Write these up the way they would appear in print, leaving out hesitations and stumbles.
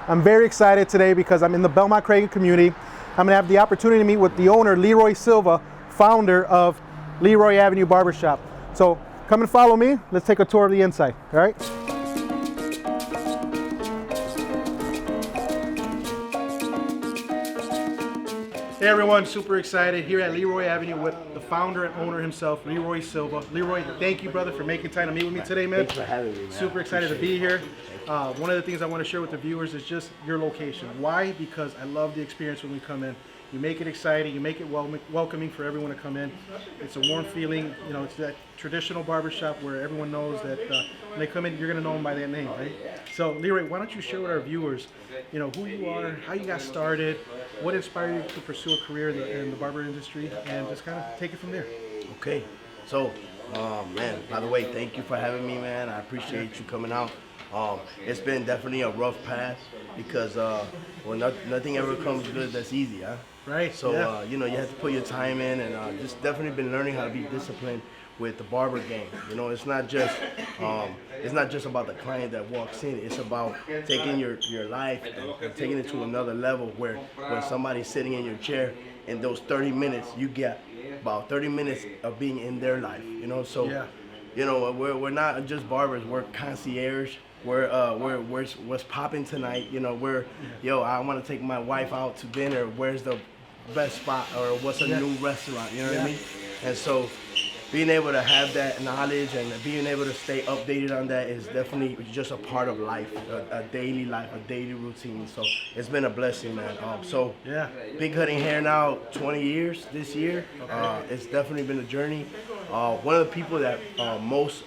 I'm very excited today because I'm in the Belmont-Cragen community. I'm gonna have the opportunity to meet with the owner, Leroy Silva, founder of Leroy Avenue Barbershop. So come and follow me. Let's take a tour of the inside, all right? Hey everyone, super excited here at Leroy Avenue with the founder and owner himself, Leroy Silva. Leroy, thank you, brother, for making time to meet with me today, man. Thanks for having me, man. Super excited to be here. One of the things I want to share with the viewers is just your location. Why? Because I love the experience when we come in. You make it exciting, you make it welcoming for everyone to come in. It's a warm feeling, you know, it's that traditional barbershop where everyone knows that when they come in, you're gonna know them by that name, right? So Leroy, why don't you share with our viewers, you know, who you are, how you got started, what inspired you to pursue a career in the barber industry, and just kind of take it from there. Okay, so, man, by the way, thank you for having me, man. I appreciate you coming out. It's been definitely a rough path because, well, nothing ever comes good that's easy, huh? Right. So, you know, you have to put your time in, and just definitely been learning how to be disciplined with the barber game. You know, it's not just about the client that walks in. It's about taking your life and taking it to another level where when somebody's sitting in your chair, in those 30 minutes, you get about 30 minutes of being in their life. You know, so you know, we're not just barbers. We're concierge. We're what's popping tonight. You know, yo, I want to take my wife out to dinner. Where's the best spot, or what's a new restaurant? You know what I mean? And so, being able to have that knowledge and being able to stay updated on that is definitely just a part of life, a daily life, a daily routine. So it's been a blessing, man. Been cutting hair now 20 years this year. It's definitely been a journey. One of the people that most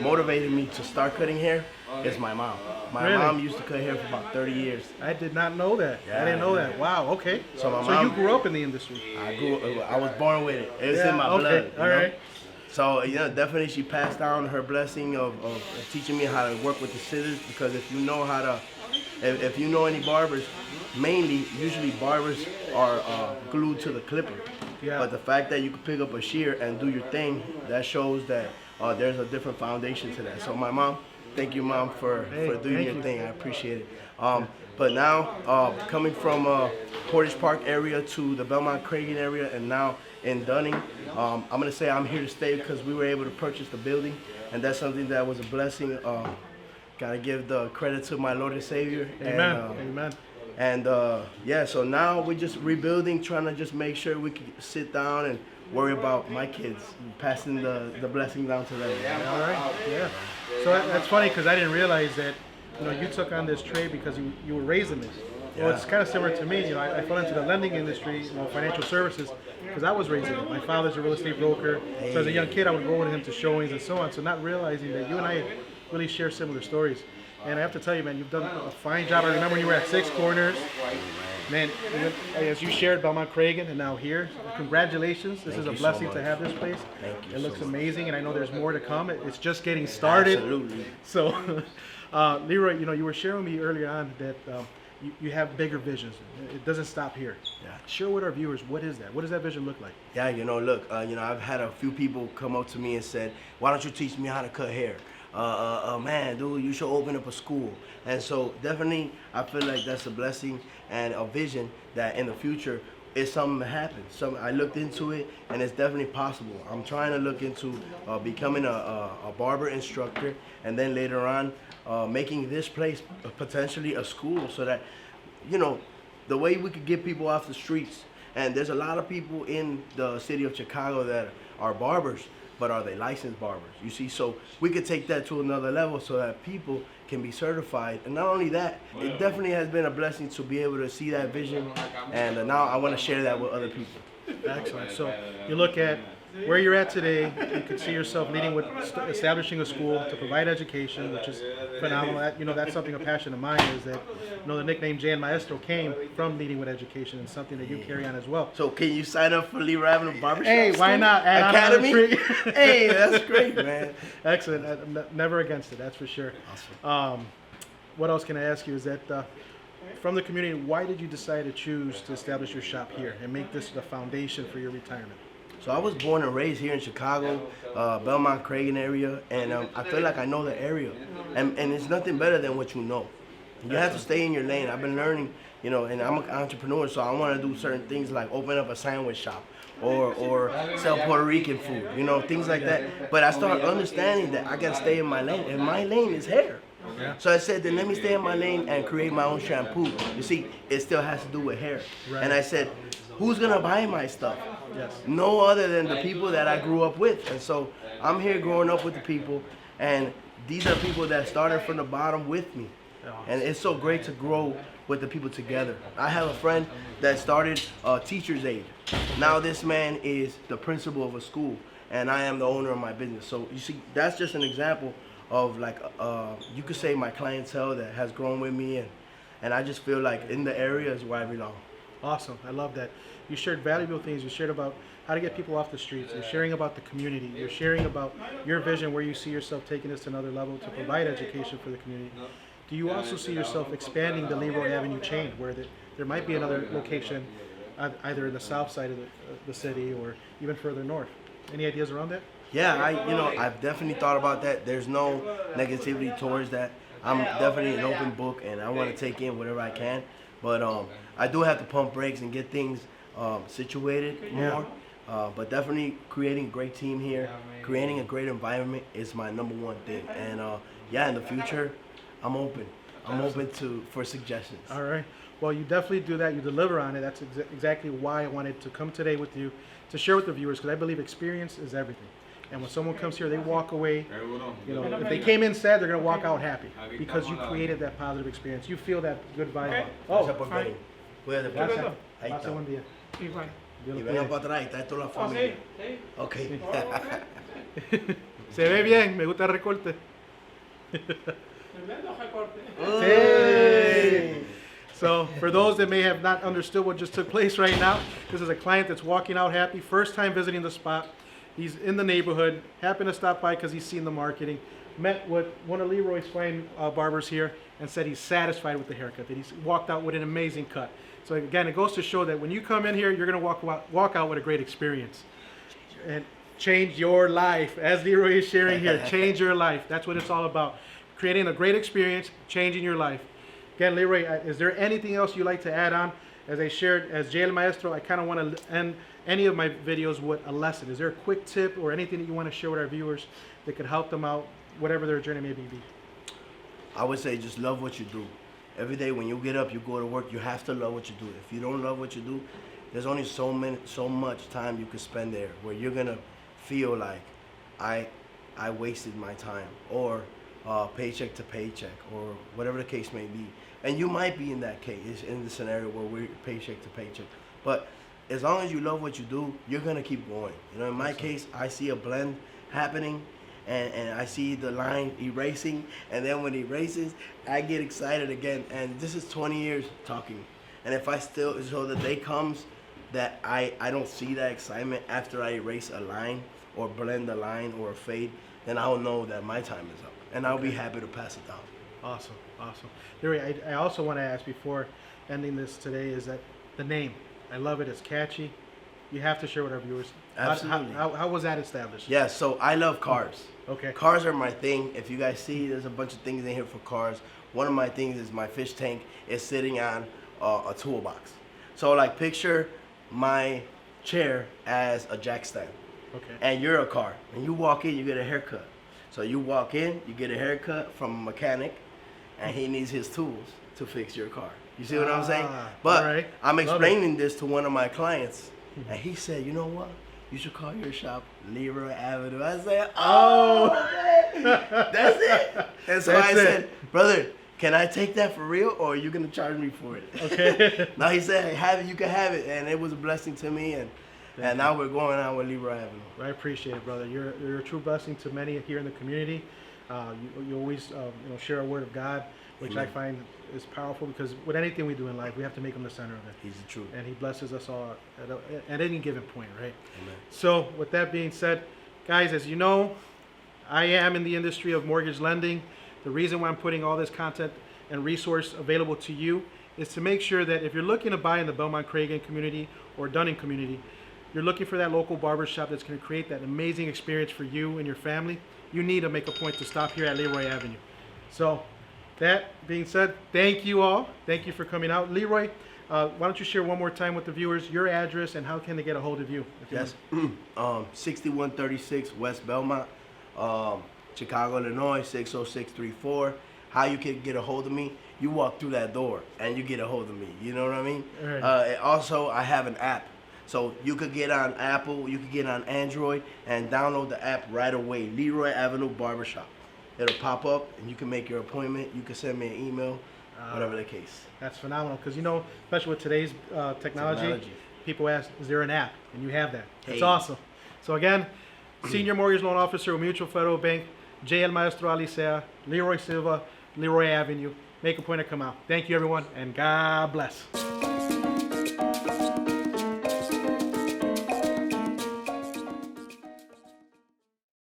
motivated me to start cutting hair is my mom. My mom used to cut hair for about 30 years. I did not know that. I didn't know that. Wow, okay. So you grew up in the industry? I was born with it. It was in my blood. All right. So, you know, definitely she passed down her blessing of teaching me how to work with the scissors, because if you know how to, if you know any barbers, usually barbers are glued to the clipper. Yeah. But the fact that you can pick up a shear and do your thing, that shows that there's a different foundation to that. So my mom, thank you, Mom, for doing your thing. I appreciate it. But now, coming from Portage Park area to the Belmont-Cragen area, and now in Dunning, I'm going to say I'm here to stay because we were able to purchase the building, and that's something that was a blessing. Got to give the credit to my Lord and Savior. Amen. Amen. And yeah, so now we're just rebuilding, trying to just make sure we can sit down and worry about my kids, passing the blessing down to them. All right, yeah. So that's funny because I didn't realize that, you know, you took on this trade because you were raised in this. Well, it's kind of similar to me. You know, I fell into the lending industry, you know, financial services, because I was raised in it. My father's a real estate broker, so as a young kid I would go with him to showings and so on. So not realizing that you and I really share similar stories. And I have to tell you, man, you've done a fine job. I remember when you were at Six Corners. Man, as you shared Belmont-Cragen and now here, congratulations. This is a blessing to have this place. Thank you. It looks amazing, and I know there's more to come. It's just getting started. Absolutely. So, Leroy, you know, you were sharing with me earlier on that you have bigger visions. It doesn't stop here. Yeah. Share with our viewers, what is that? What does that vision look like? Yeah, you know, look, you know, I've had a few people come up to me and said, why don't you teach me how to cut hair? Man, dude, you should open up a school. And so definitely I feel like that's a blessing and a vision that in the future is something that happens. So I looked into it, and it's definitely possible. I'm trying to look into becoming a barber instructor, and then later on making this place potentially a school, so that, you know, the way we could get people off the streets. And there's a lot of people in the city of Chicago that are barbers, but are they licensed barbers? You see, so we could take that to another level so that people can be certified. And not only that, it definitely has been a blessing to be able to see that vision, and now I want to share that with other people. Excellent. So you look at where you're at today, you could see yourself leading with establishing a school to provide education, which is phenomenal. You know, that's something, a passion of mine, is that, you know, the nickname Jan Maestro came from leading with education, and something that you carry on as well. So can you sign up for Leroy Avenue Barbershop? Hey, why not? Academy? Hey, that's great, man. Excellent. I'm never against it, that's for sure. Awesome. What else can I ask you is that, from the community, why did you decide to choose to establish your shop here and make this the foundation for your retirement? So I was born and raised here in Chicago, Belmont, Cragen area, and I feel like I know the area. And it's nothing better than what you know. You have to stay in your lane. I've been learning, and I'm an entrepreneur, so I want to do certain things like open up a sandwich shop or sell Puerto Rican food, things like that. But I started understanding that I got to stay in my lane, and my lane is hair. Yeah. So I said, then let me stay in my lane and create my own shampoo. You see, it still has to do with hair. Right. And I said, who's going to buy my stuff? Yes. No other than the people that I grew up with. And so I'm here growing up with the people, and these are people that started from the bottom with me. And it's so great to grow with the people together. I have a friend that started Teacher's Aid. Now this man is the principal of a school, and I am the owner of my business. So you see, that's just an example of you could say my clientele that has grown with me, and I just feel like in the area is where I belong. Awesome. I love that. You shared valuable things. You shared about how to get people off the streets. You're sharing about the community. You're sharing about your vision, where you see yourself taking this to another level to provide education for the community. Do you also see yourself expanding the Leroy Avenue chain, where there might be another location either in the south side of the city or even further north? Any ideas around that? Yeah, I've definitely thought about that. There's no negativity towards that. I'm definitely an open book, and I want to take in whatever I can. But I do have to pump brakes and get things situated more. But definitely creating a great team here, creating a great environment is my number one thing. And in the future, I'm open. I'm open for suggestions. All right. Well, you definitely do that. You deliver on it. That's exactly why I wanted to come today with you to share with the viewers, because I believe experience is everything. And when someone comes here, they walk away, if they came in sad, they're going to walk out happy because you created that positive experience. You feel that good vibe. Gracias por venir. Cuídate, Gracias. Ahí Pase está. buen día. Y vengan para atrás, está toda la familia. Ok. Se ve bien, me gusta el recorte. Hey. So for those that may have not understood what just took place right now, this is a client that's walking out happy, first time visiting the spot. He's in the neighborhood, happened to stop by because he's seen the marketing, met with one of Leroy's fine barbers here, and said he's satisfied with the haircut, that he's walked out with an amazing cut. So again, it goes to show that when you come in here, you're going to walk out with a great experience. And change your life, as Leroy is sharing here, change your life. That's what it's all about. Creating a great experience, changing your life. Again, Leroy, is there anything else you'd like to add on? As I shared, as Jay El Maestro, I kind of want to end any of my videos with a lesson. Is there a quick tip or anything that you want to share with our viewers that could help them out, whatever their journey may be? I would say just love what you do. Every day when you get up, you go to work, you have to love what you do. If you don't love what you do, there's only so much time you can spend there where you're going to feel like I wasted my time, or paycheck to paycheck, or whatever the case may be. And you might be in that case, in the scenario where we're paycheck to paycheck. But as long as you love what you do, you're going to keep going. In my case, I see a blend happening, and I see the line erasing, and then when it erases, I get excited again. And this is 20 years talking. And if I still, so the day comes that I don't see that excitement after I erase a line or blend a line or a fade, then I'll know that my time is up, and I'll be happy to pass it down. Awesome, awesome. Leroy, I also want to ask before ending this today is that the name. I love it. It's catchy. You have to share with our viewers. Absolutely. How was that established? Yeah, so I love cars. Okay. Cars are my thing. If you guys see, there's a bunch of things in here for cars. One of my things is my fish tank is sitting on a toolbox. So like picture my chair as a jack stand. Okay. And you're a car. And you walk in, you get a haircut. So you walk in, you get a haircut from a mechanic, and he needs his tools to fix your car. You see what I'm saying? But right. I'm explaining this to one of my clients, and he said, you know what? You should call your shop Leroy Avenue. I said, oh, that's it. And so I said, brother, can I take that for real, or are you going to charge me for it? Okay. Now he said, hey, you can have it. And it was a blessing to me, and now we're going on with Leroy Avenue. I appreciate it, brother. You're a true blessing to many here in the community. You always share a word of God, which Amen. I find is powerful, because with anything we do in life, we have to make him the center of it. He's the truth. And he blesses us all at any given point, right? Amen. So with that being said, guys, as you know, I am in the industry of mortgage lending. The reason why I'm putting all this content and resource available to you is to make sure that if you're looking to buy in the Belmont Cragen community or Dunning community, you're looking for that local barbershop that's going to create that amazing experience for you and your family, you need to make a point to stop here at Leroy Avenue. So that being said, thank you all. Thank you for coming out. Leroy, why don't you share one more time with the viewers your address and how can they get a hold of you? Yes, 6136 West Belmont, Chicago, Illinois, 60634. How you can get a hold of me? You walk through that door and you get a hold of me. You know what I mean? Right. And also, I have an app. So you could get on Apple, you could get on Android, and download the app right away, Leroy Avenue Barbershop. It'll pop up, and you can make your appointment. You can send me an email, whatever the case. That's phenomenal because, you know, especially with today's technology, people ask, is there an app? And you have that. That's Hey. awesome. So again, Senior Mortgage Loan Officer with Mutual Federal Bank, J.L. Maestro Alicea, Leroy Silva, Leroy Avenue. Make a point to come out. Thank you, everyone, and God bless.